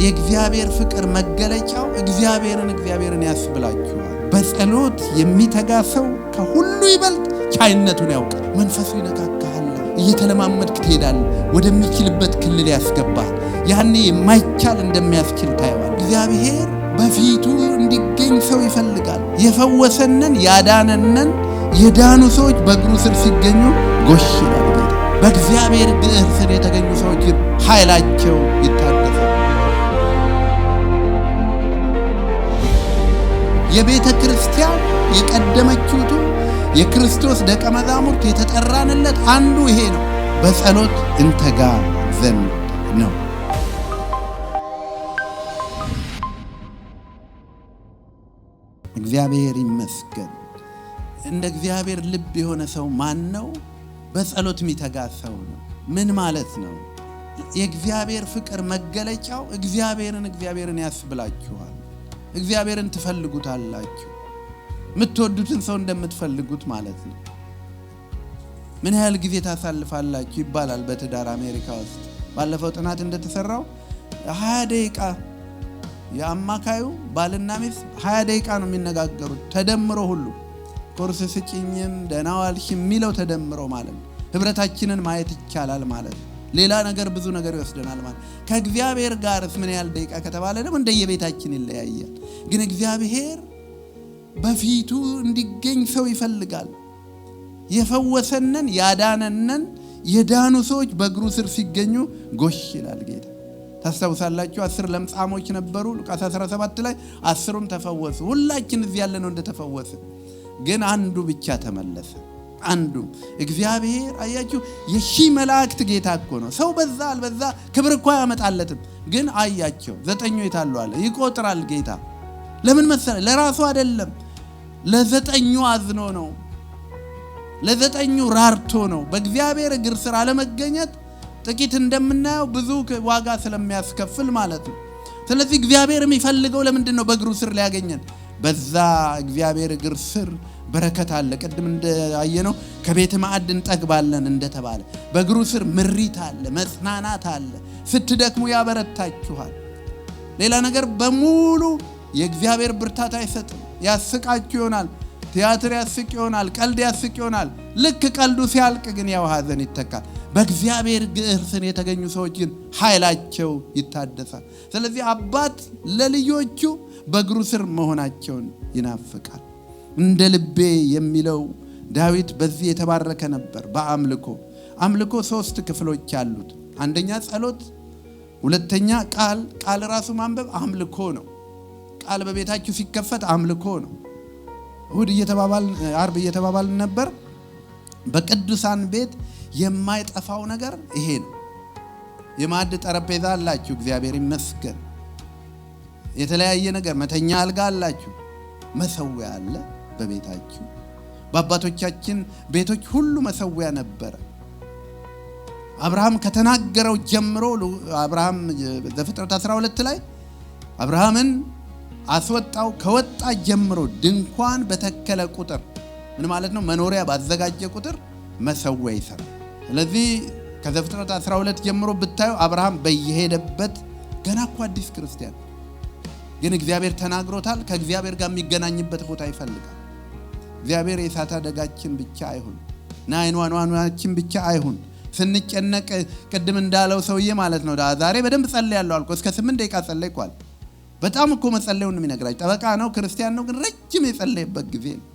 የእግዚአብሔር ፍቅር መገለጫው እግዚአብሔርን ያስብላችኋል። በጸሎት የሚተጋ ሰው ከሁሉ ይበልጥ ቻይነቱን ያውቃል። መንፈሱ ይነካካል። እየተለማመድክ ትሄዳለህ። ወደሚችልበት ክልል ያስገባል። ያኔ የማይቻል እንደሚያስችል ታየዋል። እግዚአብሔር በፊቱ እንዲገኝ ሰው ይፈልጋል። የፈወሰንን ያዳነንን የዳኑ ሰዎች በእግሩ ስር ሲገኙ ጎሽ ይላል ጌታ። በእግዚአብሔር እግር ስር የተገኙ ሰዎች ኃይላቸው ይታደሳል። የቤተ ክርስቲያን የቀደመችቱ የክርስቶስ ደቀ መዛሙርት የተጠራንለት አንዱ ይሄ ነው። በጸሎት እንተጋ ዘንድ ነው። እግዚአብሔር ይመስገን። እንደ እግዚአብሔር ልብ የሆነ ሰው ማን ነው? በጸሎት የሚተጋ ሰው ነው። ምን ማለት ነው? የእግዚአብሔር ፍቅር መገለጫው እግዚአብሔርን ያስብላችኋል። እግዚአብሔርን ትፈልጉታላችሁ። የምትወዱትን ሰው እንደምትፈልጉት ማለት ነው። ምን ያህል ጊዜ ታሳልፋላችሁ ይባላል በትዳር አሜሪካ ውስጥ። ባለፈው ጥናት እንደተሰራው 20 ደቂቃ የአማካዩ ባልና ሚስት 20 ደቂቃ ነው የሚነጋገሩት ተደምሮ። ሁሉ ኮርስ ስጪኝም ደህና ዋልሽ የሚለው ተደምሮ ማለት ነው። ህብረታችንን ማየት ይቻላል ማለት ነው። ሌላ ነገር ብዙ ነገር ይወስደናል ማለት። ከእግዚአብሔር ጋርስ ምን ያህል ደቂቃ ከተባለ ደግሞ እንደየቤታችን ይለያያል። ግን እግዚአብሔር በፊቱ እንዲገኝ ሰው ይፈልጋል። የፈወሰንን ያዳነንን የዳኑ ሰዎች በእግሩ ስር ሲገኙ ጎሽ ይላል ጌታ። ታስታውሳላችሁ 10 ለምጻሞች ነበሩ ሉቃስ 17 ላይ 10ም ተፈወሱ። ሁላችን እዚህ ያለነው እንደተፈወሰ፣ ግን አንዱ ብቻ ተመለሰ። አንዱ እግዚአብሔር አያችሁ የሺህ መላእክት ጌታ እኮ ነው። ሰው በዛ አልበዛ ክብር እኮ ያመጣለትም፣ ግን አያቸው 9 የታሉ አለ ይቆጥራል ጌታ። ለምን መሰለ? ለራሱ አይደለም፣ ለ9 አዝኖ ነው፣ ለ9 ራርቶ ነው። በእግዚአብሔር እግር ስር አለመገኘት ጥቂት እንደምናየው ብዙ ዋጋ ስለሚያስከፍል ማለት ነው። ስለዚህ እግዚአብሔር የሚፈልገው ለምንድን ነው? በእግሩ ስር ሊያገኘን። በዛ እግዚአብሔር እግር ስር በረከት አለ። ቅድም እንዳየነው ከቤት ማዕድ እንጠግባለን እንደተባለ በእግሩ ስር ምሪት አለ፣ መጽናናት አለ። ስትደክሙ ያበረታችኋል። ሌላ ነገር በሙሉ የእግዚአብሔር ብርታት አይሰጥም። ያስቃችሁ ይሆናል፣ ቲያትር ያስቅ ይሆናል፣ ቀልድ ያስቅ ይሆናል። ልክ ቀልዱ ሲያልቅ ግን ያው ሐዘን ይተካል። በእግዚአብሔር እግር ስር የተገኙ ሰዎች ግን ኃይላቸው ይታደሳል። ስለዚህ አባት ለልጆቹ በእግሩ ስር መሆናቸውን ይናፍቃል። እንደ ልቤ የሚለው ዳዊት በዚህ የተባረከ ነበር። አምልኮ 3 ክፍሎች አሉት። አንደኛ ጸሎት፣ ሁለተኛ ቃል ራሱ ማንበብ አምልኮ ነው። ቃል በቤታችሁ ሲከፈት አምልኮ ነው። እሁድ አርብ እየተባባልን ነበር። በቅዱሳን ቤት የማይጠፋው ነገር ይሄ ነው። የማዕድ ጠረጴዛ አላችሁ፣ እግዚአብሔር ይመስገን። የተለያየ ነገር መተኛ አልጋ አላችሁ፣ መሰዊያ አለ በቤታችሁ። በአባቶቻችን ቤቶች ሁሉ መሰዊያ ነበረ። አብርሃም ከተናገረው ጀምሮ አብርሃም ዘፍጥረት 12 ላይ አብርሃምን አስወጣው። ከወጣ ጀምሮ ድንኳን በተከለ ቁጥር ምን ማለት ነው? መኖሪያ ባዘጋጀ ቁጥር መሰዊያ ይሰራል። ስለዚህ ከዘፍጥረት 12 ጀምሮ ብታዩ አብርሃም በየሄደበት ገና እኮ አዲስ ክርስቲያን ግን እግዚአብሔር ተናግሮታል። ከእግዚአብሔር ጋር የሚገናኝበት ቦታ ይፈልጋል። እግዚአብሔር የእሳት አደጋችን ብቻ አይሁን፣ ናይኗኗችን ብቻ አይሁን። ስንጨነቅ ቅድም እንዳለው ሰውዬ ማለት ነው ዛሬ በደንብ ጸልያለሁ አልኩ። እስከ 8 ደቂቃ ጸለይኳል። በጣም እኮ መጸለዩን የሚነግራችሁ ጠበቃ ነው፣ ክርስቲያን ነው፣ ግን ረጅም የጸለየበት ጊዜ ነው።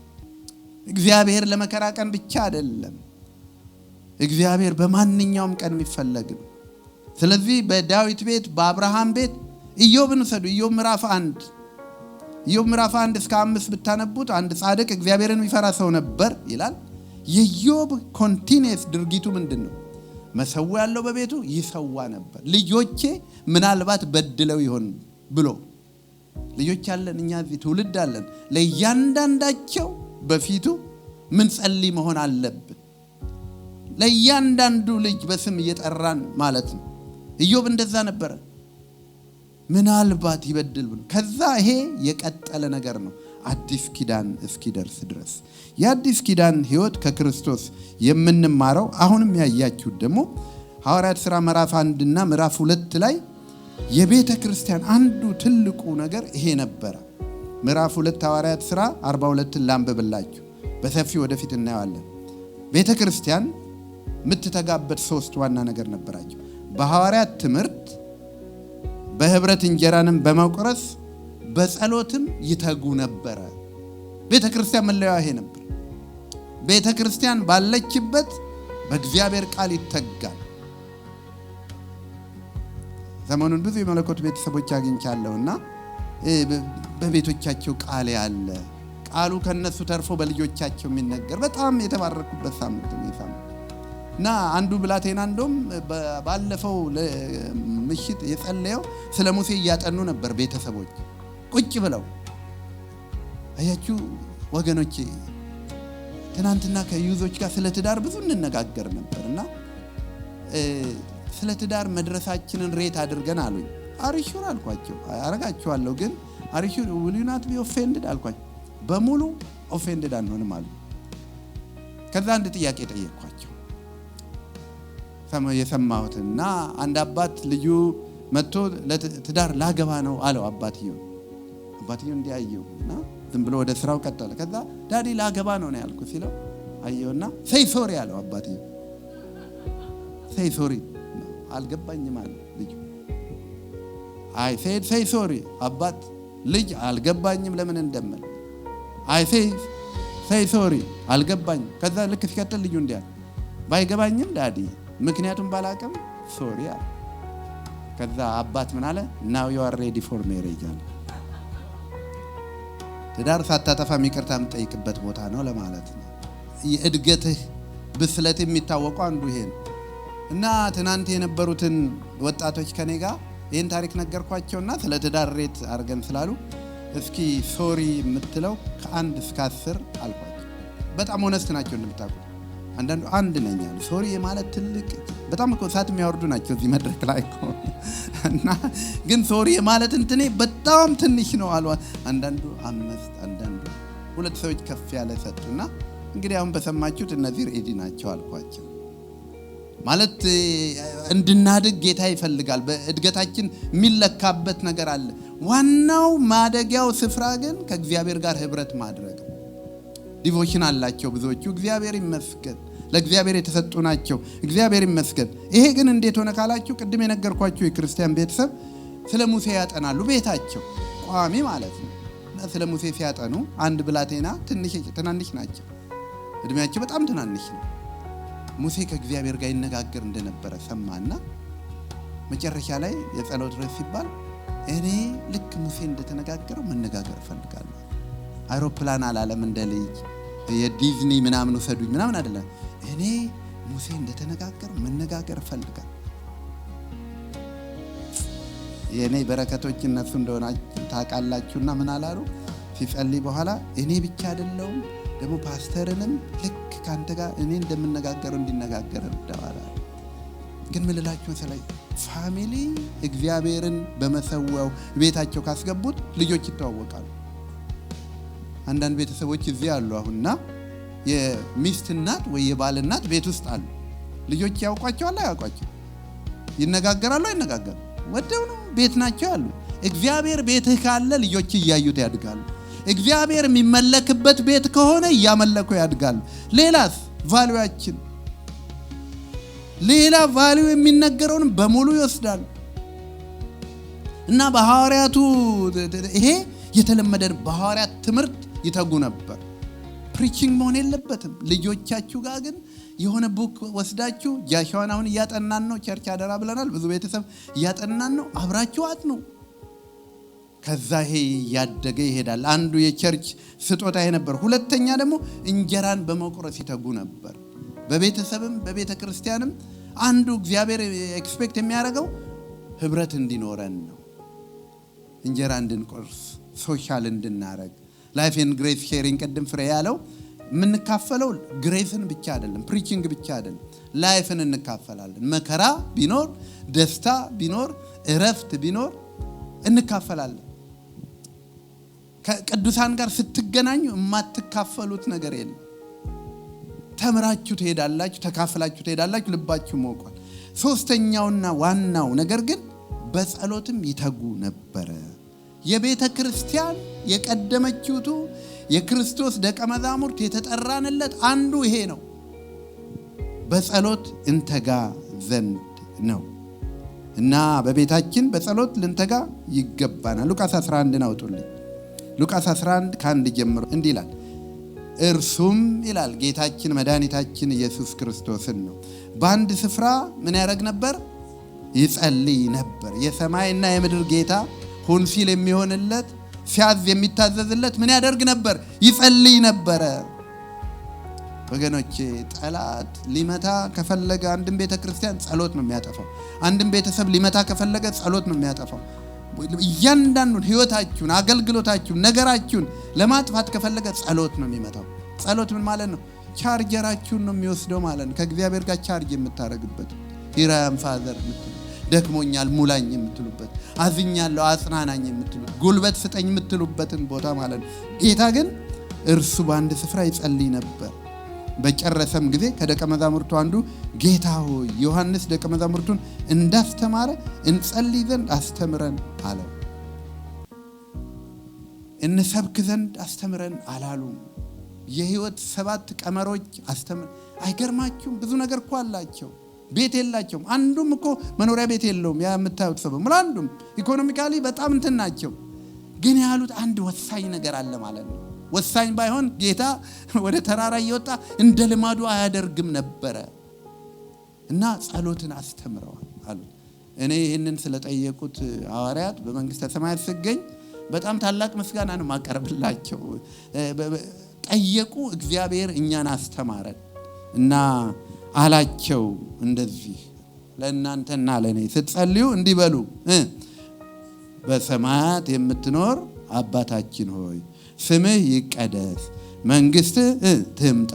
እግዚአብሔር ለመከራ ቀን ብቻ አይደለም፣ እግዚአብሔር በማንኛውም ቀን የሚፈለግ ነው። ስለዚህ በዳዊት ቤት በአብርሃም ቤት ኢዮብን ውሰዱ። ኢዮብ ምዕራፍ 1 እስከ 5 ብታነቡት አንድ ጻድቅ እግዚአብሔርን የሚፈራ ሰው ነበር ይላል። የኢዮብ ኮንቲኒየስ ድርጊቱ ምንድን ነው? መሰዊያ ያለው በቤቱ ይሰዋ ነበር። ልጆቼ ምናልባት በድለው ይሆን ብሎ ልጆች አለን፣ እኛ እዚህ ትውልድ አለን። ለእያንዳንዳቸው በፊቱ ምን ጸልይ መሆን አለብን። ለእያንዳንዱ ልጅ በስም እየጠራን ማለት ነው። ኢዮብ እንደዛ ነበረ። ምናልባት ይበድል ብሎ ከዛ ይሄ የቀጠለ ነገር ነው አዲስ ኪዳን እስኪደርስ ድረስ። የአዲስ ኪዳን ህይወት ከክርስቶስ የምንማረው አሁንም ያያችሁት ደግሞ ሐዋርያት ሥራ ምዕራፍ 1 እና ምዕራፍ 2 ላይ የቤተ ክርስቲያን አንዱ ትልቁ ነገር ይሄ ነበር። ምዕራፍ 2 ሐዋርያት ሥራ 42ን ላንብብላችሁ፣ በሰፊ ወደፊት እናየዋለን። ቤተ ክርስቲያን የምትተጋበት 3 ዋና ነገር ነበራቸው። በሐዋርያት ትምህርት፣ በህብረት እንጀራንም በመቁረስ በጸሎትም ይተጉ ነበረ። ቤተ ክርስቲያን መለያዋ ይሄ ነበር። ቤተ ክርስቲያን ባለችበት በእግዚአብሔር ቃል ይተጋል። ዘመኑን ብዙ የመለኮት ቤተሰቦች አግኝቻለሁና በቤቶቻቸው ቃል ያለ ቃሉ ከነሱ ተርፎ በልጆቻቸው የሚነገር በጣም የተባረኩበት ሳምንት ነው። እና አንዱ ብላቴና እንደውም ባለፈው ምሽት የጸለየው ስለ ሙሴ እያጠኑ ነበር ቤተሰቦች ቁጭ ብለው። አያችሁ ወገኖቼ፣ ትናንትና ከዩዞች ጋር ስለ ትዳር ብዙ እንነጋገር ነበርና ስለ ትዳር መድረሳችንን ሬት አድርገን አሉኝ። አሪሹር አልኳቸው። አረጋቸዋለሁ ግን አሪሹር will you not be offended አልኳቸው። በሙሉ ኦፌንድድ አንሆንም አሉ። ከዛ አንድ ጥያቄ ጠየቅኳቸው የሰማሁትና አንድ አባት ልጁ መጥቶ ለትዳር ላገባ ነው አለው። አባትየው እንዲያየውና ዝም ብሎ ወደ ስራው ቀጠለ። ከዛ ዳዲ ላገባ ነው ያልኩት ሲለው አየውና say sorry አለው። አባትየው say sorry አልገባኝም አለ ልጁ። አይ say sorry አባት ልጅ አልገባኝም ለምን እንደምል አይ say sorry አልገባኝም። ከዛ ልክ ሲቀጥል ልጁ እንዲያል ባይገባኝም ዳዲ ምክንያቱም ባላቀም ሶሪ አለ። ከዛ አባት ምን አለ? now you are ready for marriage አለ። ትዳር ሳታጠፋ ይቅርታ የምጠይቅበት ቦታ ነው ለማለት ነው። የእድገትህ ብስለት የሚታወቀው አንዱ ይሄ ነው። እና ትናንት የነበሩትን ወጣቶች ከኔ ጋር ይሄን ታሪክ ነገርኳቸውና ስለ ትዳር ሬት አድርገን ስላሉ እስኪ ሶሪ የምትለው ከ1 እስከ 10 አልኳቸው። በጣም ሆነስት ናቸው እንደምታውቁት። አንዳንዱ አንድ ነኝ አሉ። ሶሪ ማለት ትልቅ በጣም እኮ ሰዓት የሚያወርዱ ናቸው እዚህ መድረክ ላይ እኮ። እና ግን ሶሪ ማለት እንትኔ በጣም ትንሽ ነው አሉ። አንዳንዱ 5፣ አንዳንዱ 2 ሰዎች ከፍ ያለ ሰጡና እንግዲህ አሁን በሰማችሁት እነዚህ ሬዲ ናቸው አልኳቸው። ማለት እንድናድግ ጌታ ይፈልጋል። በእድገታችን የሚለካበት ነገር አለ። ዋናው ማደጊያው ስፍራ ግን ከእግዚአብሔር ጋር ህብረት ማድረግ። ዲቮሽን አላቸው ብዙዎቹ፣ እግዚአብሔር ይመስገን፣ ለእግዚአብሔር የተሰጡ ናቸው፣ እግዚአብሔር ይመስገን። ይሄ ግን እንዴት ሆነ ካላችሁ ቅድም የነገርኳችሁ የክርስቲያን ቤተሰብ ስለ ሙሴ ያጠናሉ ቤታቸው፣ ቋሚ ማለት ነው። ስለ ሙሴ ሲያጠኑ አንድ ብላቴና ትናንሽ ናቸው፣ እድሜያቸው በጣም ትናንሽ ነው። ሙሴ ከእግዚአብሔር ጋር ይነጋገር እንደነበረ ሰማና መጨረሻ ላይ የጸሎት ርዕስ ሲባል እኔ ልክ ሙሴ እንደተነጋገረው መነጋገር እፈልጋለሁ። አይሮፕላን አላለም እንደ ልጅ የዲዝኒ ምናምን ወሰዱኝ ምናምን አይደለም። እኔ ሙሴ እንደተነጋገረው መነጋገር እፈልጋለሁ። የኔ በረከቶች እነሱ እንደሆነ ታውቃላችሁና ምን አላሉ ሲጸልይ በኋላ እኔ ብቻ አይደለሁም ደግሞ ፓስተርንም ልክ ካንተ ጋር እኔ እንደምነጋገረው እንዲነጋገር እርዳዋል። ግን ምን ልላችሁ መሰለኝ፣ ፋሚሊ እግዚአብሔርን በመሰዊያው ቤታቸው ካስገቡት ልጆች ይተዋወቃሉ። አንዳንድ ቤተሰቦች እዚህ አሉ አሁንና የሚስት እናት ወይ የባል እናት ቤት ውስጥ አሉ። ልጆች ያውቋቸዋል አያውቋቸው? ይነጋገራሉ አይነጋገሩ? ወደው ነው ቤት ናቸው ያሉ። እግዚአብሔር ቤትህ ካለ ልጆች እያዩት ያድጋሉ። እግዚአብሔር የሚመለክበት ቤት ከሆነ እያመለኩ ያድጋሉ። ሌላስ ቫልዩአችን ሌላ ቫልዩ የሚነገረውን በሙሉ ይወስዳሉ። እና በሐዋርያቱ ይሄ የተለመደ በሐዋርያት ትምህርት ይተጉ ነበር። ፕሪቺንግ መሆን የለበትም። ልጆቻችሁ ጋር ግን የሆነ ቡክ ወስዳችሁ ጃሽዋን አሁን እያጠናን ነው፣ ቸርች አደራ ብለናል። ብዙ ቤተሰብ እያጠናን ነው፣ አብራችሁ አጥኑ። ከዛ ይሄ ያደገ ይሄዳል። አንዱ የቸርች ስጦታ ይሄ ነበር። ሁለተኛ ደግሞ እንጀራን በመቁረስ ይተጉ ነበር። በቤተሰብም በቤተ ክርስቲያንም አንዱ እግዚአብሔር ኤክስፔክት የሚያደርገው ህብረት እንዲኖረን ነው። እንጀራ እንድንቆርስ፣ ሶሻል እንድናረግ፣ ላይፍ ኤንድ ግሬስ ሼሪንግ። ቅድም ፍሬ ያለው የምንካፈለው ግሬስን ብቻ አይደለም፣ ፕሪቺንግ ብቻ አይደለም፣ ላይፍን እንካፈላለን። መከራ ቢኖር፣ ደስታ ቢኖር፣ እረፍት ቢኖር እንካፈላለን። ከቅዱሳን ጋር ስትገናኙ የማትካፈሉት ነገር የለም። ተምራችሁ ትሄዳላችሁ፣ ተካፍላችሁ ትሄዳላችሁ፣ ልባችሁ ሞቋል። ሶስተኛውና ዋናው ነገር ግን በጸሎትም ይተጉ ነበር። የቤተ ክርስቲያን የቀደመችውቱ የክርስቶስ ደቀ መዛሙርት የተጠራንለት አንዱ ይሄ ነው። በጸሎት እንተጋ ዘንድ ነው እና በቤታችን በጸሎት ልንተጋ ይገባናል። ሉቃስ 11 አውጡልኝ። ሉቃስ 11 ከአንድ ጀምሮ እንዲህ ይላል። እርሱም ይላል ጌታችን መድኃኒታችን ኢየሱስ ክርስቶስን ነው። በአንድ ስፍራ ምን ያደርግ ነበር? ይጸልይ ነበር። የሰማይና የምድር ጌታ ሁን ሲል የሚሆንለት ሲያዝ የሚታዘዝለት ምን ያደርግ ነበር? ይጸልይ ነበረ። ወገኖቼ ጠላት ሊመታ ከፈለገ አንድም ቤተ ክርስቲያን ጸሎት ነው የሚያጠፋው። አንድም ቤተሰብ ሊመታ ከፈለገ ጸሎት ነው የሚያጠፋው። እያንዳንዱን ህይወታችሁን፣ አገልግሎታችሁን፣ ነገራችሁን ለማጥፋት ከፈለገ ጸሎት ነው የሚመታው። ጸሎት ምን ማለት ነው? ቻርጀራችሁን ነው የሚወስደው ማለት ነው። ከእግዚአብሔር ጋር ቻርጅ የምታረግበት ሂራም ፋዘር ደክሞኛል ሙላኝ የምትሉበት፣ አዝኛለሁ አጽናናኝ የምትሉበት፣ ጉልበት ስጠኝ የምትሉበትን ቦታ ማለት ነው። ጌታ ግን እርሱ በአንድ ስፍራ ይጸልይ ነበር። በጨረሰም ጊዜ ከደቀ መዛሙርቱ አንዱ ጌታ ሆይ ዮሐንስ ደቀ መዛሙርቱን እንዳስተማረ እንጸልይ ዘንድ አስተምረን አለው። እንሰብክ ዘንድ አስተምረን አላሉም። የህይወት 7 ቀመሮች አስተምር። አይገርማችሁም? ብዙ ነገር እኮ አላቸው። ቤት የላቸውም። አንዱም እኮ መኖሪያ ቤት የለውም። ያ የምታዩት ሰው አንዱም ኢኮኖሚካሊ በጣም እንትን ናቸው። ግን ያሉት አንድ ወሳኝ ነገር አለ ማለት ነው። ወሳኝ ባይሆን ጌታ ወደ ተራራ እየወጣ እንደ ልማዱ አያደርግም ነበረ እና ጸሎትን አስተምረዋል አሉ። እኔ ይህንን ስለጠየቁት ሐዋርያት በመንግስተ ሰማያት ሲገኝ በጣም ታላቅ ምስጋና ነው ማቀርብላቸው። ጠየቁ፣ እግዚአብሔር እኛን አስተማረን እና አላቸው እንደዚህ ለእናንተና ለኔ ስትጸልዩ እንዲህ በሉ፣ በሰማያት የምትኖር አባታችን ሆይ ስምህ ይቀደስ፣ መንግስትህ ትምጣ፣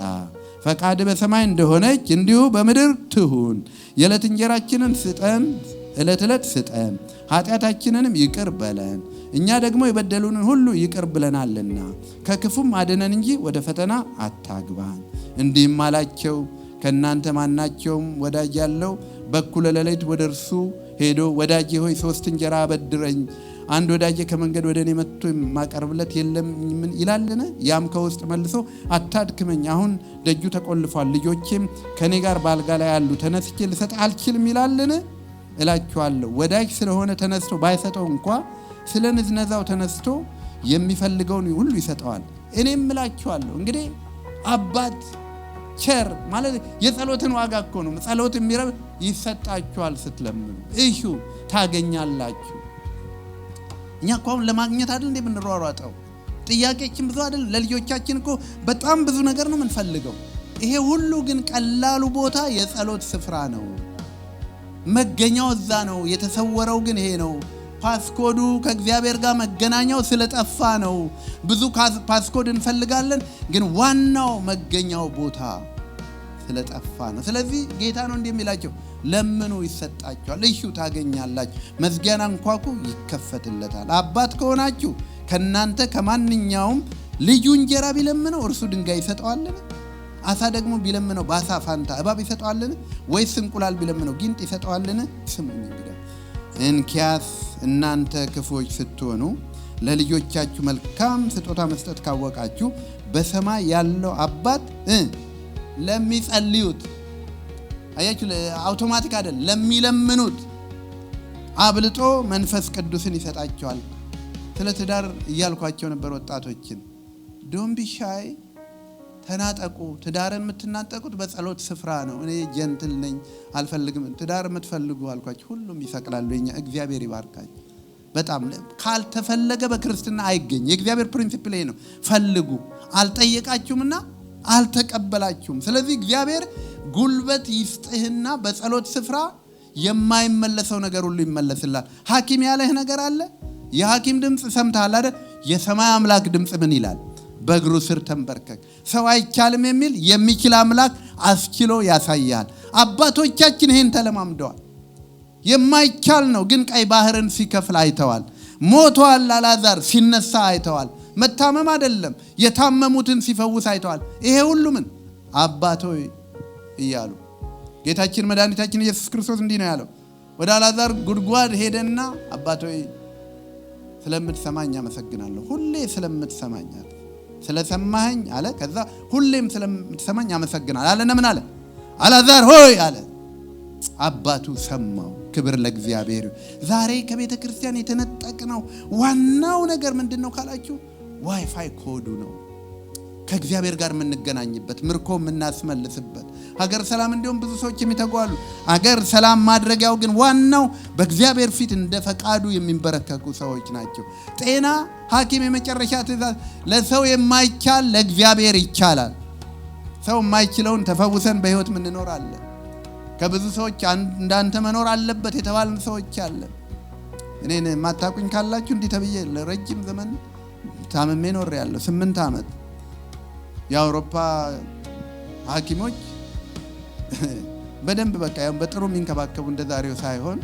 ፈቃድ በሰማይ እንደሆነች እንዲሁ በምድር ትሁን። የዕለት እንጀራችንን ስጠን ዕለት ዕለት ስጠን፣ ኃጢአታችንንም ይቅር በለን እኛ ደግሞ የበደሉንን ሁሉ ይቅር ብለናልና፣ ከክፉም አድነን እንጂ ወደ ፈተና አታግባን። እንዲህም አላቸው፣ ከእናንተ ማናቸውም ወዳጅ ያለው በኩለ ሌሊት ወደ እርሱ ሄዶ ወዳጄ ሆይ 3 እንጀራ አበድረኝ፣ አንድ ወዳጄ ከመንገድ ወደ እኔ መጥቶ የማቀርብለት የለም ይላልን? ያም ከውስጥ መልሶ አታድክመኝ፣ አሁን ደጁ ተቆልፏል፣ ልጆቼም ከኔ ጋር ባልጋ ላይ አሉ፣ ተነስቼ ልሰጥ አልችልም ይላልን? እላችኋለሁ ወዳጅ ስለሆነ ተነስቶ ባይሰጠው እንኳ ስለ ንዝነዛው ተነስቶ የሚፈልገውን ሁሉ ይሰጠዋል። እኔም እላችኋለሁ እንግዲህ አባት ቸር ማለት የጸሎትን ዋጋ እኮ ነው። ጸሎት የሚረብ ይሰጣችኋል፣ ስትለምኑ እሹ ታገኛላችሁ። እኛ እኮ አሁን ለማግኘት አይደል እንዴ የምንሯሯጠው? ጥያቄችን ብዙ አይደል? ለልጆቻችን እኮ በጣም ብዙ ነገር ነው የምንፈልገው። ይሄ ሁሉ ግን ቀላሉ ቦታ የጸሎት ስፍራ ነው። መገኛው እዛ ነው። የተሰወረው ግን ይሄ ነው። ፓስኮዱ ከእግዚአብሔር ጋር መገናኛው ስለጠፋ ነው። ብዙ ፓስኮድ እንፈልጋለን፣ ግን ዋናው መገኛው ቦታ ስለጠፋ ነው። ስለዚህ ጌታ ነው እንደሚላቸው ለምኑ ይሰጣችኋል፣ እሹ ታገኛላችሁ፣ መዝጊያን አንኳኩ ይከፈትለታል። አባት ከሆናችሁ ከናንተ ከማንኛውም ልጁ እንጀራ ቢለምነው እርሱ ድንጋይ ይሰጠዋልን? አሳ ደግሞ ቢለምነው በአሳ ፋንታ እባብ ይሰጠዋልን? ወይስ እንቁላል ቢለምነው ጊንጥ ይሰጠዋልን? ስሙኝ እንግዲህ እንኪያስ እናንተ ክፉዎች ስትሆኑ ለልጆቻችሁ መልካም ስጦታ መስጠት ካወቃችሁ በሰማይ ያለው አባት ለሚጸልዩት፣ አያችሁ አውቶማቲክ አይደል፣ ለሚለምኑት አብልጦ መንፈስ ቅዱስን ይሰጣቸዋል። ስለ ትዳር እያልኳቸው ነበር ወጣቶችን። ዶንት ቢ ሻይ፣ ተናጠቁ። ትዳርን የምትናጠቁት በጸሎት ስፍራ ነው። እኔ ጀንትል ነኝ አልፈልግም። ትዳር የምትፈልጉ አልኳችሁ ሁሉም ይፈቅዳሉ። የኛ እግዚአብሔር ይባርካችሁ። በጣም ካልተፈለገ በክርስትና አይገኝ። የእግዚአብሔር ፕሪንሲፕል ነው። ፈልጉ። አልጠየቃችሁምና አልተቀበላችሁም። ስለዚህ እግዚአብሔር ጉልበት ይስጥህና በጸሎት ስፍራ የማይመለሰው ነገር ሁሉ ይመለስላል። ሐኪም ያለህ ነገር አለ። የሐኪም ድምጽ ሰምተሃል አይደል? የሰማይ አምላክ ድምጽ ምን ይላል? በእግሩ ስር ተንበርከክ። ሰው አይቻልም የሚል የሚችል አምላክ አስችሎ ያሳያል። አባቶቻችን ይሄን ተለማምደዋል። የማይቻል ነው ግን ቀይ ባህርን ሲከፍል አይተዋል። ሞቷል አልዓዛር ሲነሳ አይተዋል። መታመም አይደለም የታመሙትን ሲፈውስ አይተዋል። ይሄ ሁሉ ምን አባቶይ እያሉ ጌታችን መድኃኒታችን ኢየሱስ ክርስቶስ እንዲህ ነው ያለው፣ ወደ አልዓዛር ጉድጓድ ሄደና አባቶይ ስለምትሰማኝ አመሰግናለሁ። ሁሌ ስለምትሰማኝ አለ። ስለሰማኸኝ አለ። ከዛ ሁሌም ስለምትሰማኝ አመሰግናለሁ አለና ምን አለ? አልዓዛር ሆይ አለ። አባቱ ሰማው። ክብር ለእግዚአብሔር። ዛሬ ከቤተ ክርስቲያን የተነጠቅነው ዋናው ነገር ምንድነው ካላችሁ ዋይፋይ ኮዱ ነው። ከእግዚአብሔር ጋር የምንገናኝበት ምርኮ የምናስመልስበት ሀገር ሰላም እንዲሁም ብዙ ሰዎች የሚተጓሉ ሀገር ሰላም ማድረጊያው ግን ዋናው በእግዚአብሔር ፊት እንደ ፈቃዱ የሚንበረከኩ ሰዎች ናቸው። ጤና ሐኪም የመጨረሻ ትእዛዝ፣ ለሰው የማይቻል ለእግዚአብሔር ይቻላል። ሰው የማይችለውን ተፈውሰን በህይወት ምን እንኖራለን። ከብዙ ሰዎች እንዳንተ መኖር አለበት የተባልን ሰዎች አለ። እኔን ማታቁኝ ካላችሁ እንዲህ ተብዬ ለረጅም ዘመን ታመሜ ኖር ያለው 8 ዓመት የአውሮፓ ሐኪሞች በደንብ በቃ በጥሩ የሚንከባከቡ እንደዛሬው ሳይሆን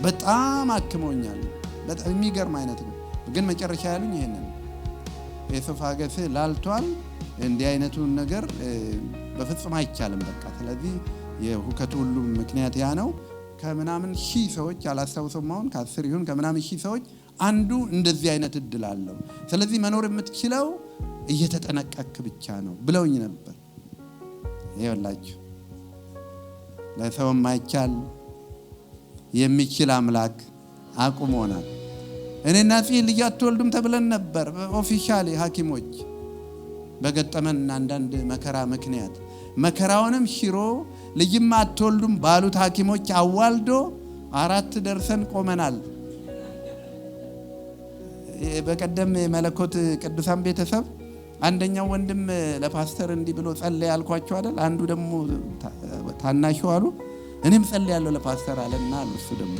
በጣም አክመውኛል። በጣም የሚገርም አይነት ነው። ግን መጨረሻ ያሉኝ ይሄንን የሶፋገስ ላልቷል፣ እንዲህ አይነቱን ነገር በፍጹም አይቻልም። በቃ ስለዚህ የሁከቱ ሁሉ ምክንያት ያ ነው። ከምናምን ሺህ ሰዎች አላስታውሰውም አሁን ከ10 ይሁን ከምናምን ሺህ ሰዎች አንዱ እንደዚህ አይነት እድል አለው። ስለዚህ መኖር የምትችለው እየተጠነቀቅክ ብቻ ነው ብለውኝ ነበር። ይኸውላችሁ ለሰው የማይቻል የሚችል አምላክ አቁሞናል። እኔና ጽይ ልጅ አትወልዱም ተብለን ነበር ኦፊሻሊ ሐኪሞች በገጠመን አንዳንድ መከራ ምክንያት መከራውንም ሽሮ ልጅም አትወልዱም ባሉት ሐኪሞች አዋልዶ 4 ደርሰን ቆመናል። በቀደም መለኮት ቅዱሳን ቤተሰብ አንደኛው ወንድም ለፓስተር እንዲህ ብሎ ጸልይ አልኳቸው አይደል? አንዱ ደግሞ ታናሹ አሉ እኔም ጸልይ ያለው ለፓስተር አለና እሱ ደግሞ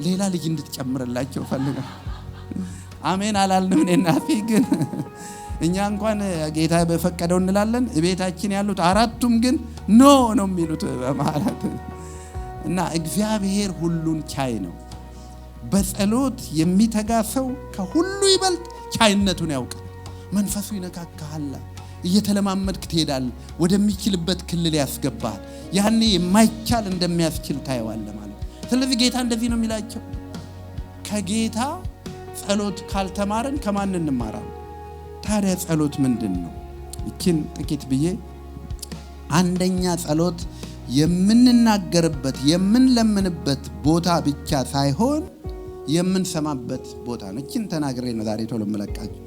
ሌላ ልጅ እንድትጨምርላቸው ፈልጋል። አሜን አላልንም። እኔና ግን እኛ እንኳን ጌታ በፈቀደው እንላለን። ቤታችን ያሉት 4ቱም ግን ኖ ነው የሚሉት ማለት እና እግዚአብሔር ሁሉን ቻይ ነው። በጸሎት የሚተጋ ሰው ከሁሉ ይበልጥ ቻይነቱን ያውቃል። መንፈሱ ይነካካል። እየተለማመድክ ትሄዳለህ። ወደሚችልበት ክልል ያስገባል። ያኔ የማይቻል እንደሚያስችል ታየዋለህ ማለት። ስለዚህ ጌታ እንደዚህ ነው የሚላቸው። ከጌታ ጸሎት ካልተማርን ከማን እንማራለን? ታዲያ ጸሎት ምንድነው? እቺን ጥቂት ብዬ አንደኛ ጸሎት የምንናገርበት የምንለምንበት ቦታ ብቻ ሳይሆን የምንሰማበት ቦታ ነው። እቺን ተናግሬ ነው ዛሬ ቶሎ መለቃችሁ።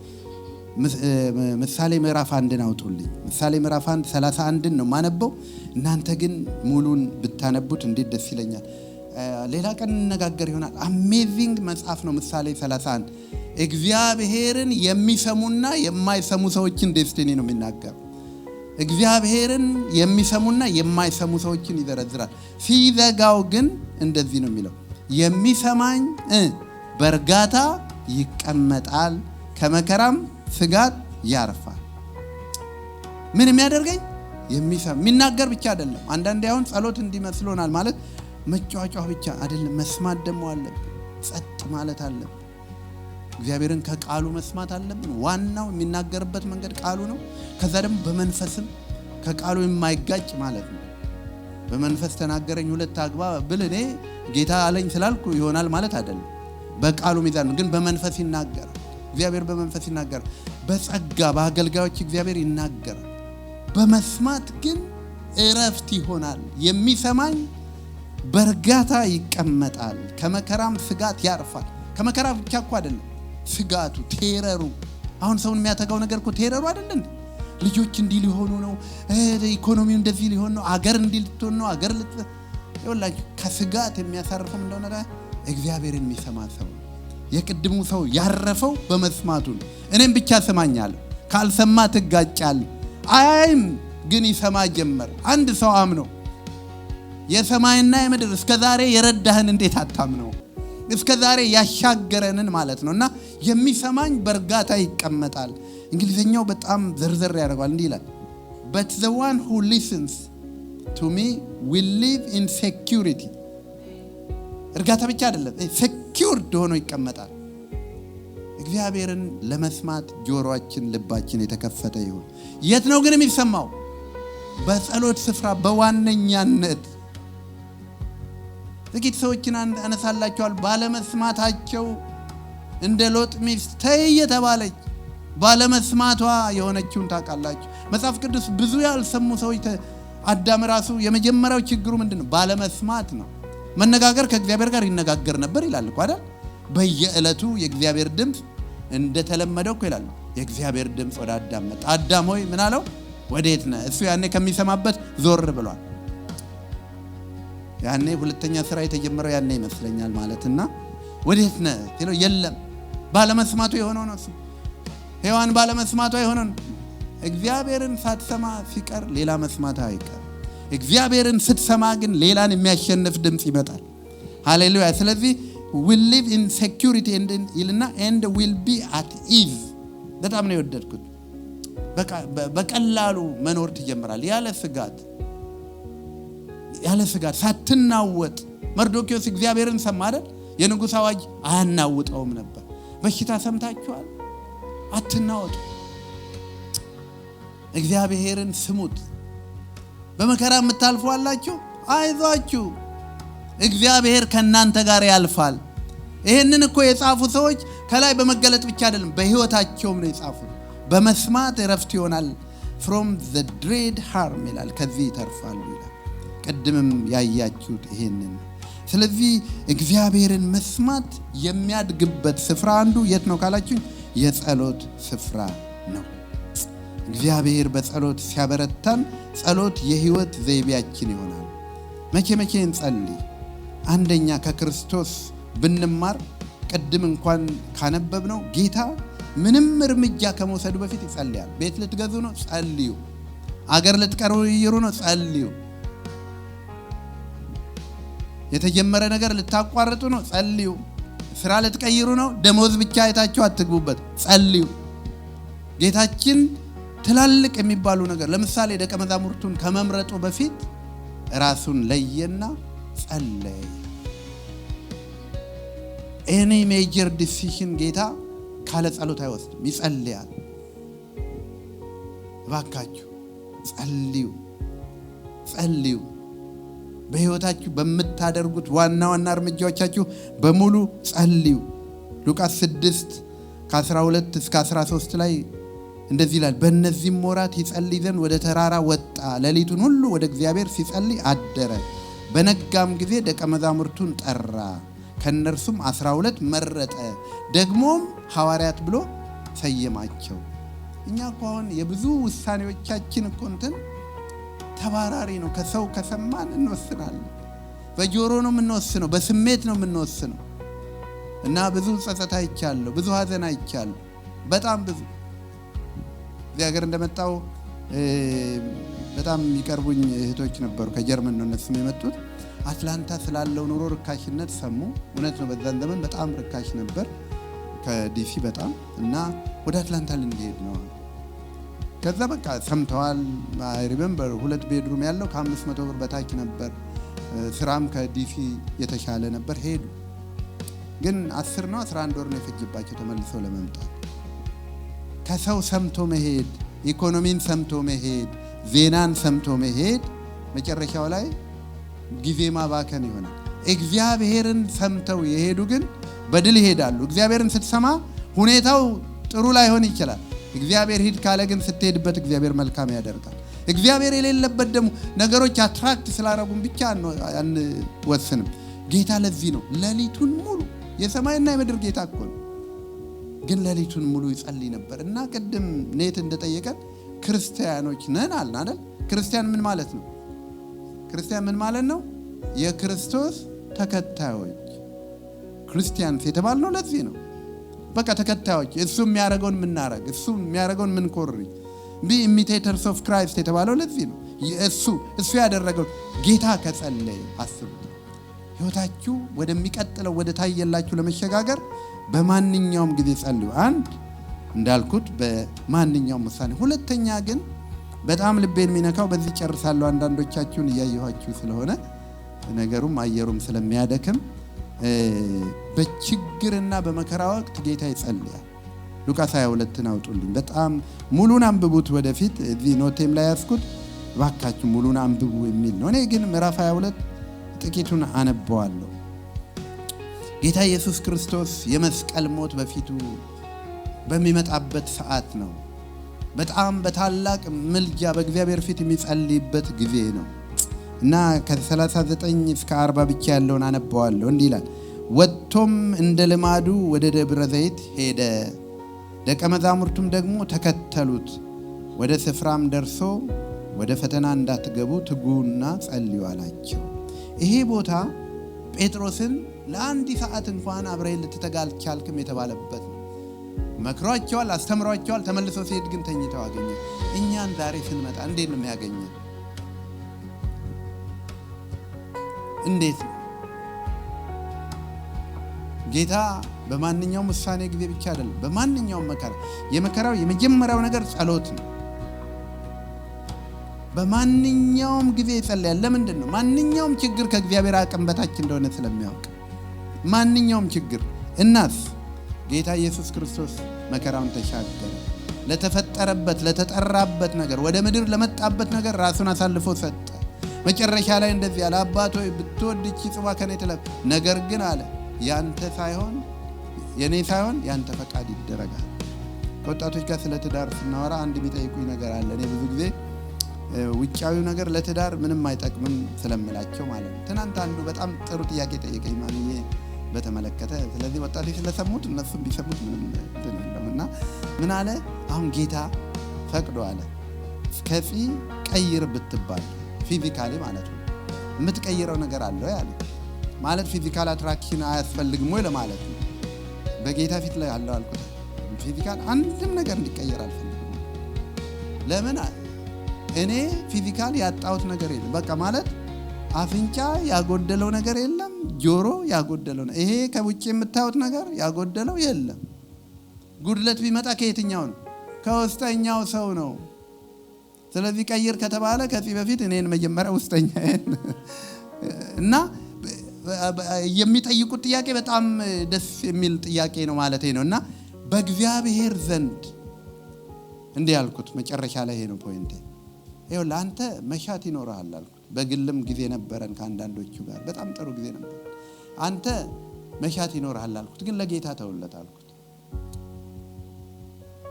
ምሳሌ ምዕራፍ 1 አውጡልኝ። ምሳሌ ምዕራፍ 1 31 ነው ማነበው። እናንተ ግን ሙሉን ብታነቡት እንዴት ደስ ይለኛል። ሌላ ቀን እንነጋገር ይሆናል። አሜዚንግ መጽሐፍ ነው ምሳሌ 31። እግዚአብሔርን የሚሰሙና የማይሰሙ ሰዎችን ዴስቲኒ ነው የሚናገር። እግዚአብሔርን የሚሰሙና የማይሰሙ ሰዎችን ይዘረዝራል። ሲዘጋው ግን እንደዚህ ነው የሚለው፣ የሚሰማኝ በእርጋታ ይቀመጣል፣ ከመከራም ስጋት ያርፋል። ምን የሚያደርገኝ? የሚናገር ብቻ አይደለም። አንዳንዴ አሁን ጸሎት እንዲመስሎናል ማለት መጫጫህ ብቻ አይደለም። መስማት ደግሞ አለብን። ጸጥ ማለት አለብን። እግዚአብሔርን ከቃሉ መስማት አለብን። ዋናው የሚናገርበት መንገድ ቃሉ ነው። ከዛ ደግሞ በመንፈስም ከቃሉ የማይጋጭ ማለት ነው። በመንፈስ ተናገረኝ 2 አግባ ብል እኔ ጌታ አለኝ ስላልኩ ይሆናል ማለት አይደለም። በቃሉ ሚዛን ነው። ግን በመንፈስ ይናገራል። እግዚአብሔር በመንፈስ ይናገራል። በጸጋ በአገልጋዮች እግዚአብሔር ይናገራል። በመስማት ግን እረፍት ይሆናል። የሚሰማኝ በእርጋታ ይቀመጣል፣ ከመከራም ስጋት ያርፋል። ከመከራ ብቻ እኮ አይደለም ስጋቱ፣ ቴረሩ። አሁን ሰውን የሚያተጋው ነገር እኮ ቴረሩ አይደለም። ልጆች እንዲህ ሊሆኑ ነው፣ ኢኮኖሚው እንደዚህ ሊሆን ነው፣ አገር እንዲህ ልትሆን ነው፣ አገር ይኸውላችሁ ከስጋት የሚያሳርፈው እንደሆነ እግዚአብሔርን የሚሰማ ሰው። የቅድሙ ሰው ያረፈው በመስማቱ ነው። እኔም ብቻ ሰማኛለሁ፣ ካልሰማ ትጋጫለህ። አይም ግን ይሰማ ጀመር። አንድ ሰው አምኖ የሰማይና የምድር እስከዛሬ የረዳህን እንዴት አታምነው? እስከዛሬ ያሻገረንን ማለት ነውና የሚሰማኝ በእርጋታ ይቀመጣል። እንግሊዘኛው በጣም ዘርዘር ያደርጋል። እንዲህ ይላል but the one who listens to me will live in security። እርጋታ ብቻ አይደለም፣ secured ሆኖ ይቀመጣል። እግዚአብሔርን ለመስማት ጆሮአችን ልባችን የተከፈተ ይሁን። የት ነው ግን የሚሰማው? በጸሎት ስፍራ በዋነኛነት ጥቂት ሰዎችን አነሳላችኋል። ባለመስማታቸው እንደ ሎጥ ሚስት ተይ የተባለች ባለመስማቷ የሆነችውን ታውቃላችሁ። መጽሐፍ ቅዱስ ብዙ ያልሰሙ ሰዎች አዳም ራሱ የመጀመሪያው ችግሩ ምንድነው? ባለመስማት ነው። መነጋገር ከእግዚአብሔር ጋር ይነጋገር ነበር ይላል እኮ አይደል? በየዕለቱ የእግዚአብሔር ድምፅ እንደተለመደው እኮ ይላል። የእግዚአብሔር ድምፅ ወደ አዳም መጣ። አዳም ሆይ ምን አለው? ወዴት ነህ? እሱ ያኔ ከሚሰማበት ዞር ብሏል። ያኔ ሁለተኛ ስራ የተጀመረው ያኔ ይመስለኛል ማለትና ወዴት ነህ ሲለው የለም። ባለመስማቱ የሆነው ነው እሱ። ሔዋን ባለመስማቷ የሆነው እግዚአብሔርን ሳትሰማ ሲቀር ሌላ መስማት አይቀር። እግዚአብሔርን ስትሰማ ግን ሌላን የሚያሸንፍ ድምፅ ይመጣል። ሃሌሉያ። ስለዚህ will live in security and will be at ease። በጣም ነው የወደድኩት። በቀላሉ መኖር ትጀምራል ያለ ስጋት ሳትናወጥ። መርዶክዮስ እግዚአብሔርን ሰማ አይደል? የንጉሥ አዋጅ አያናውጠውም ነበር። በሽታ ሰምታችኋል? አትናወጡ። እግዚአብሔርን ስሙት። በመከራ የምታልፉ አላችሁ፣ አይዟችሁ፣ እግዚአብሔር ከእናንተ ጋር ያልፋል። ይህንን እኮ የጻፉ ሰዎች ከላይ በመገለጥ ብቻ አይደለም፣ በሕይወታቸውም ነው የጻፉት። በመስማት እረፍት ይሆናል from the dread harm ይላል፣ ከዚህ ይተርፋሉ ይላል። ቅድምም ያያችሁት ይሄንን። ስለዚህ እግዚአብሔርን መስማት የሚያድግበት ስፍራ አንዱ የት ነው ካላችሁ፣ የጸሎት ስፍራ ነው። እግዚአብሔር በጸሎት ሲያበረታን ጸሎት የህይወት ዘይቤያችን ይሆናል። መቼ እንጸልይ? አንደኛ ከክርስቶስ ብንማር ቅድም እንኳን ካነበብነው ጌታ ምንም እርምጃ ከመውሰዱ በፊት ይጸልያል። ቤት ልትገዙ ነው? ጸልዩ። አገር ልትቀይሩ ነው? ጸልዩ። የተጀመረ ነገር ልታቋርጡ ነው? ጸልዩ። ስራ ልትቀይሩ ነው? ደሞዝ ብቻ አይታችሁ አትግቡበት፣ ጸልዩ። ጌታችን ትላልቅ የሚባሉ ነገር ለምሳሌ ደቀ መዛሙርቱን ከመምረጡ በፊት ራሱን ለየና ጸለየ። ኤኒ ሜጀር ዲሲዥን ጌታ ካለ ጸሎት አይወስድም፣ ይጸልያል። እባካችሁ ጸልዩ። በህይወታችሁ በምታደርጉት ዋና እርምጃዎቻችሁ በሙሉ ጸልዩ። ሉቃስ 6:12 እስከ 13 ላይ እንደዚህ ይላል። በእነዚህም ወራት ይጸልይ ዘንድ ወደ ተራራ ወጣ፣ ሌሊቱን ሁሉ ወደ እግዚአብሔር ሲጸልይ አደረ። በነጋም ጊዜ ደቀ መዛሙርቱን ጠራ፣ ከነርሱም 12 መረጠ፣ ደግሞም ሐዋርያት ብሎ ሰየማቸው። እኛ እኮ አሁን የብዙ ውሳኔዎቻችን እኮ እንትን ተባራሪ ነው። ከሰው ከሰማን እንወስናለን። በጆሮ ነው የምንወስነው፣ በስሜት ነው የምንወስነው። እና ብዙ ጸጸት አይቻለሁ፣ ብዙ ሀዘን አይቻለሁ፣ በጣም ብዙ። እዚህ ሀገር እንደመጣው በጣም የሚቀርቡኝ እህቶች ነበሩ፣ ከጀርመን ነው እነሱም የመጡት። አትላንታ ስላለው ኑሮ ርካሽነት ሰሙ። እውነት ነው፣ በዛን ዘመን በጣም ርካሽ ነበር ከዲሲ በጣም። እና ወደ አትላንታ ልንሄድ ነው። ከዛ በቃ ሰምተዋል። አይ ሪሜምበር 2 ቤድሩም ያለው ከ500 ብር በታች ነበር። ስራም ከዲሲ የተሻለ ነበር። ሄዱ። ግን 10 ነው 11 ወር ነው የፈጀባቸው ተመልሰው ለመምጣት። ከሰው ሰምቶ መሄድ፣ ኢኮኖሚን ሰምቶ መሄድ፣ ዜናን ሰምቶ መሄድ መጨረሻው ላይ ጊዜ ማባከን ይሆናል። እግዚአብሔርን ሰምተው የሄዱ ግን በድል ይሄዳሉ። እግዚአብሔርን ስትሰማ ሁኔታው ጥሩ ላይሆን ይችላል። እግዚአብሔር ሂድ ካለ ግን ስትሄድበት እግዚአብሔር መልካም ያደርጋል። እግዚአብሔር የሌለበት ደግሞ ነገሮች አትራክት ስላረጉን ብቻ አንወስንም። ጌታ ለዚህ ነው ሌሊቱን ሙሉ የሰማይና የምድር ጌታ እኮ ነው፣ ግን ሌሊቱን ሙሉ ይጸልይ ነበር። እና ቅድም ኔት እንደጠየቀን ክርስቲያኖች ነን አልን አይደል? ክርስቲያን ምን ማለት ነው? ክርስቲያን ምን ማለት ነው? የክርስቶስ ተከታዮች። ክርስቲያንስ የተባልነው ለዚህ ነው። በቃ ተከታዮች፣ እሱ የሚያደርገውን የምናደርግ፣ እሱ የሚያደርገውን የምንኮርጅ፣ ቢ ኢሚቴተርስ ኦፍ ክራይስት የተባለው ለዚህ ነው። እሱ ያደረገው ጌታ ከጸለየ አስቡት። ህይወታችሁ ወደሚቀጥለው ወደ ታየላችሁ ለመሸጋገር በማንኛውም ጊዜ ጸልዩ። አንድ እንዳልኩት በማንኛውም ውሳኔ። ሁለተኛ ግን በጣም ልቤን የሚነካው በዚህ ጨርሳለሁ፣ አንዳንዶቻችሁን እያየኋችሁ ስለሆነ ነገሩም አየሩም ስለሚያደክም፣ በችግርና በመከራ ወቅት ጌታ ይጸልያል። ሉቃስ 22ን አውጡልኝ። በጣም ሙሉን አንብቡት። ወደፊት እዚህ ኖቴም ላይ ያስኩት እባካችሁ ሙሉን አንብቡ የሚል ነው። እኔ ግን ምዕራፍ 22 ጥቂቱን አነበዋለሁ። ጌታ ኢየሱስ ክርስቶስ የመስቀል ሞት በፊቱ በሚመጣበት ሰዓት ነው። በጣም በታላቅ ምልጃ በእግዚአብሔር ፊት የሚጸልይበት ጊዜ ነው እና ከ39 እስከ 40 ብቻ ያለውን አነበዋለሁ። እንዲህ ይላል። ወጥቶም እንደ ልማዱ ወደ ደብረ ዘይት ሄደ፣ ደቀ መዛሙርቱም ደግሞ ተከተሉት። ወደ ስፍራም ደርሶ ወደ ፈተና እንዳትገቡ ትጉና ጸልዩ አላቸው። ይሄ ቦታ ጴጥሮስን ለአንድ ሰዓት እንኳን አብረህ ልትተጋ አልቻልክም የተባለበት ነው። መክሯቸዋል፣ አስተምሯቸዋል። ተመልሶ ሲሄድ ግን ተኝተው አገኘ። እኛን ዛሬ ስንመጣ እንዴት ነው የሚያገኘን? እንዴት ነው? ጌታ በማንኛውም ውሳኔ ጊዜ ብቻ አይደለም፣ በማንኛውም መከራ፣ የመከራው የመጀመሪያው ነገር ጸሎት ነው። በማንኛውም ጊዜ ይጸልያል። ለምንድን ነው? ማንኛውም ችግር ከእግዚአብሔር አቅም በታች እንደሆነ ስለሚያውቅ ማንኛውም ችግር። እናስ ጌታ ኢየሱስ ክርስቶስ መከራውን ተሻገረ። ለተፈጠረበት ለተጠራበት ነገር፣ ወደ ምድር ለመጣበት ነገር ራሱን አሳልፎ ሰጠ። መጨረሻ ላይ እንደዚህ አለ፣ አባት ሆይ ብትወድ ይህች ጽዋ ከኔ ትለፍ፣ ነገር ግን አለ ያንተ ሳይሆን የኔ ሳይሆን ያንተ ፈቃድ ይደረጋል። ወጣቶች ጋር ስለ ትዳር ስናወራ አንድ የሚጠይቁኝ ነገር አለ። እኔ ብዙ ጊዜ ውጫዊው ነገር ለትዳር ምንም አይጠቅምም ስለምላቸው ማለት ነው። ትናንት አንዱ በጣም ጥሩ ጥያቄ ጠየቀኝ ማንዬ በተመለከተ። ስለዚህ ወጣቶች ስለሰሙት እነሱም ቢሰሙት ምንም እና ምን አለ፣ አሁን ጌታ ፈቅዶ አለ ከፊ ቀይር ብትባል ፊዚካሊ ማለት ነው የምትቀይረው ነገር አለው ያለ ማለት ፊዚካል አትራክሽን አያስፈልግም ወይ ለማለት ነው። በጌታ ፊት ላይ አለው አልኩት። ፊዚካል አንድም ነገር እንዲቀየር አልፈልግም። ለምን? እኔ ፊዚካል ያጣሁት ነገር የለም። በቃ ማለት አፍንጫ ያጎደለው ነገር የለም፣ ጆሮ ያጎደለው ነው። ይሄ ከውጭ የምታዩት ነገር ያጎደለው የለም። ጉድለት ቢመጣ ከየትኛው ነው? ከውስጠኛው ሰው ነው። ስለዚህ ቀይር ከተባለ ከዚህ በፊት እኔን መጀመሪያ ውስጠኛዬን እና የሚጠይቁት ጥያቄ በጣም ደስ የሚል ጥያቄ ነው ማለት ነው። እና በእግዚአብሔር ዘንድ እንዲህ ያልኩት መጨረሻ ላይ ይሄ ነው ፖይንቴ። ይኸው ለአንተ መሻት ይኖርሃል አልኩት። በግልም ጊዜ ነበረን ከአንዳንዶቹ ጋር በጣም ጥሩ ጊዜ ነበር። አንተ መሻት ይኖርሃል አልኩት፣ ግን ለጌታ ተውለት አልኩት።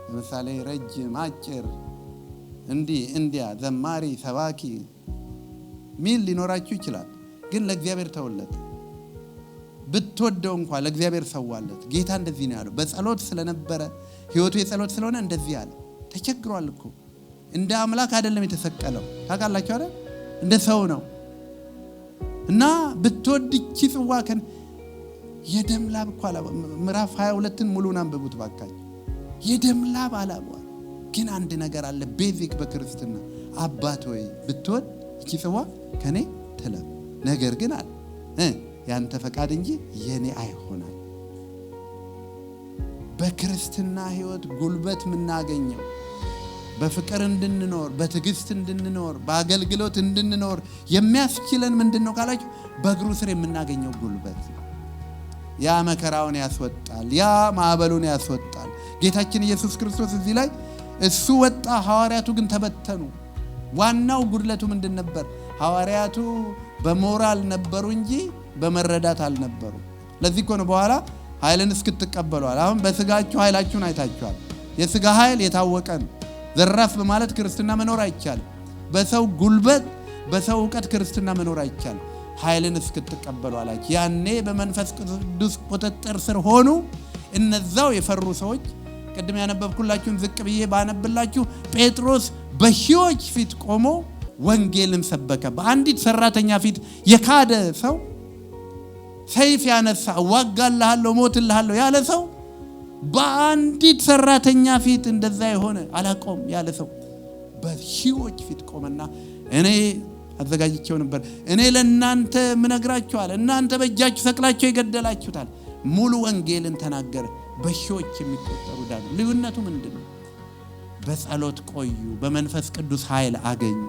ለምሳሌ ረጅም አጭር እንዲያ ዘማሪ ሰባኪ ሚል ሊኖራችሁ ይችላል፣ ግን ለእግዚአብሔር ተውለት። ብትወደው እንኳን ለእግዚአብሔር ሰዋለት። ጌታ እንደዚህ ነው ያለው። በጸሎት ስለነበረ ህይወቱ የጸሎት ስለሆነ እንደዚህ አለ። ተቸግሯል እኮ እንደ አምላክ አይደለም የተሰቀለው፣ ታውቃላችሁ አይደል? እንደ ሰው ነው። እና ብትወድ ይህች ጽዋ ከን የደም ላብ እኮ አላ ምዕራፍ 22ን ሙሉን አንብቡት ባካችሁ። የደም ላብ አላቧል። ግን አንድ ነገር አለ ቤዚክ በክርስትና፣ አባት ሆይ ብትወድ ይህች ጽዋ ከኔ ትለፍ፣ ነገር ግን አለ ያንተ ፈቃድ እንጂ የኔ አይሆናል። በክርስትና ህይወት ጉልበት የምናገኘው በፍቅር እንድንኖር፣ በትዕግስት እንድንኖር፣ በአገልግሎት እንድንኖር የሚያስችለን ምንድነው ካላችሁ በእግሩ ስር የምናገኘው ጉልበት። ያ መከራውን ያስወጣል፣ ያ ማዕበሉን ያስወጣል። ጌታችን ኢየሱስ ክርስቶስ እዚህ ላይ እሱ ወጣ፣ ሐዋርያቱ ግን ተበተኑ። ዋናው ጉድለቱ ምንድን ነበር? ሐዋርያቱ በሞራል ነበሩ እንጂ በመረዳት አልነበሩ። ለዚህ እኮ ነው በኋላ ኃይልን እስክትቀበሏል። አሁን በስጋችሁ ኃይላችሁን አይታችኋል። የስጋ ኃይል የታወቀ ነው። ዘራፍ በማለት ክርስትና መኖር አይቻልም። በሰው ጉልበት በሰው ዕውቀት ክርስትና መኖር አይቻልም። ኃይልን እስክትቀበሉ አላችሁ። ያኔ በመንፈስ ቅዱስ ቁጥጥር ስር ሆኑ። እነዛው የፈሩ ሰዎች ቅድም ያነበብኩላችሁን ዝቅ ብዬ ባነብላችሁ ጴጥሮስ በሺዎች ፊት ቆሞ ወንጌልን ሰበከ። በአንዲት ሰራተኛ ፊት የካደ ሰው፣ ሰይፍ ያነሳ ዋጋልሃለሁ ሞትልሃለሁ ያለ ሰው በአንዲት ሰራተኛ ፊት እንደዛ የሆነ አላቆም ያለ ሰው በሺዎች ፊት ቆመና እኔ አዘጋጅቼው ነበር፣ እኔ ለእናንተ ምነግራችኋል፣ እናንተ በእጃችሁ ሰቅላችሁ ይገደላችሁታል። ሙሉ ወንጌልን ተናገረ። በሺዎች የሚቆጠሩ ዳኑ። ልዩነቱ ምንድነው? በጸሎት ቆዩ፣ በመንፈስ ቅዱስ ኃይል አገኙ።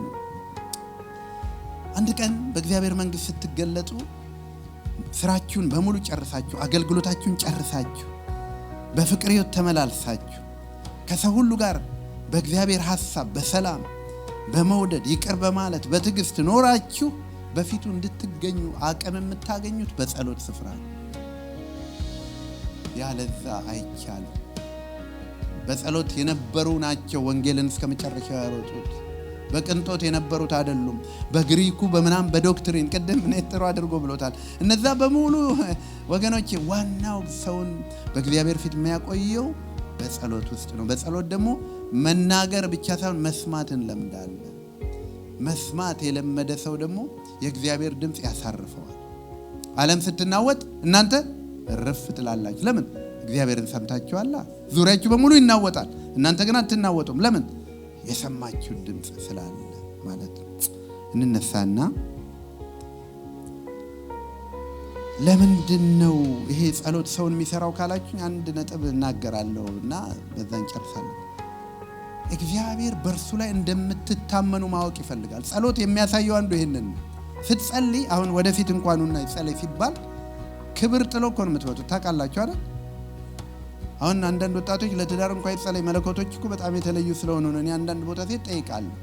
አንድ ቀን በእግዚአብሔር መንግስት ስትገለጡ ስራችሁን በሙሉ ጨርሳችሁ፣ አገልግሎታችሁን ጨርሳችሁ፣ በፍቅር ሕይወት ተመላልሳችሁ፣ ከሰው ሁሉ ጋር በእግዚአብሔር ሐሳብ በሰላም በመውደድ ይቅር በማለት በትዕግስት ኖራችሁ በፊቱ እንድትገኙ አቅም የምታገኙት በጸሎት ስፍራ ነው። ያለዛ አይቻልም። በጸሎት የነበሩ ናቸው ወንጌልን እስከመጨረሻው ያሮጡት። በቅንጦት የነበሩት አይደሉም። በግሪኩ በመናም በዶክትሪን ቅድም ኔትሮ አድርጎ ብሎታል። እነዛ በሙሉ ወገኖቼ ዋናው ሰውን በእግዚአብሔር ፊት የሚያቆየው በጸሎት ውስጥ ነው። በጸሎት ደግሞ መናገር ብቻ ሳይሆን መስማትን ለምዳለ። መስማት የለመደ ሰው ደግሞ የእግዚአብሔር ድምጽ ያሳርፈዋል። ዓለም ስትናወጥ እናንተ እረፍ ትላላችሁ። ለምን? እግዚአብሔርን ሰምታችኋላ። ዙሪያችሁ በሙሉ ይናወጣል፣ እናንተ ግን አትናወጡም። ለምን? የሰማችሁ ድምጽ ስላለ ማለት ነው። እንነሳና ለምንድነው ይሄ ጸሎት ሰውን የሚሰራው ካላችሁ አንድ ነጥብ እናገራለሁና በዛን ጨርሳለሁ። እግዚአብሔር በእርሱ ላይ እንደምትታመኑ ማወቅ ይፈልጋል። ጸሎት የሚያሳየው አንዱ ይሄንን ነው። ስትጸልይ አሁን ወደፊት እንኳንና ይጸልይ ሲባል ክብር ጥሎ እኮ ነው የምትወጡት። ታውቃላችሁ አይደል? አሁን አንዳንድ ወጣቶች ለትዳር እንኳን ይጸልይ መለኮቶች እኮ በጣም የተለዩ ስለሆኑ ነው። እኔ አንዳንድ ቦታ ሴት ጠይቃለሁ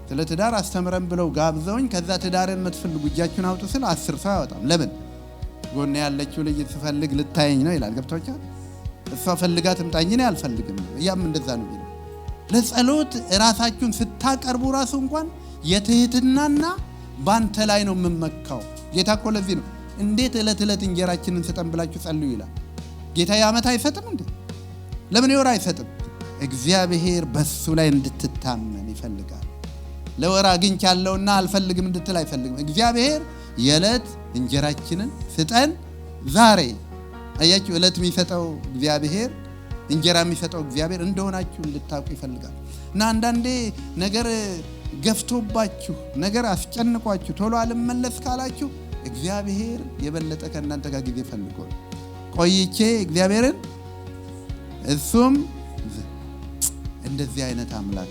ስለ ትዳር አስተምረን ብለው ጋብዘውኝ ከዛ ትዳርን የምትፈልጉ እጃችሁን አውጡ ስል 10 ሰው ያወጣም። ለምን? ጎን ያለችው ልጅ ትፈልግ ልታየኝ ነው ይላል። ገብቷችኋል? እሷ ፈልጋ ትምጣኝ ነው አልፈልግም። ያም እንደዛ ነው የሚለው። ለጸሎት ራሳችሁን ስታቀርቡ ራሱ እንኳን የትህትናና ባንተ ላይ ነው የምመካው። ጌታ እኮ ለዚህ ነው እንዴት ዕለት እንጀራችንን ስጠን ብላችሁ ጸልዩ ይላል። ጌታ የዓመት አይሰጥም እንዴ? ለምን የወር አይሰጥም? እግዚአብሔር በሱ ላይ እንድትታመን ይፈልጋል። ለወር አግኝቻለሁና አልፈልግም እንድትል አይፈልግም። እግዚአብሔር የዕለት እንጀራችንን ስጠን ዛሬ። አያችሁ፣ ዕለት የሚሰጠው እግዚአብሔር፣ እንጀራ የሚሰጠው እግዚአብሔር እንደሆናችሁ እንድታውቁ ይፈልጋል። እና አንዳንዴ ነገር ገፍቶባችሁ ነገር አስጨንቋችሁ ቶሎ አልመለስ ካላችሁ እግዚአብሔር የበለጠ ከእናንተ ጋር ጊዜ ፈልጎ ቆይቼ እግዚአብሔርን እሱም እንደዚህ አይነት አምላክ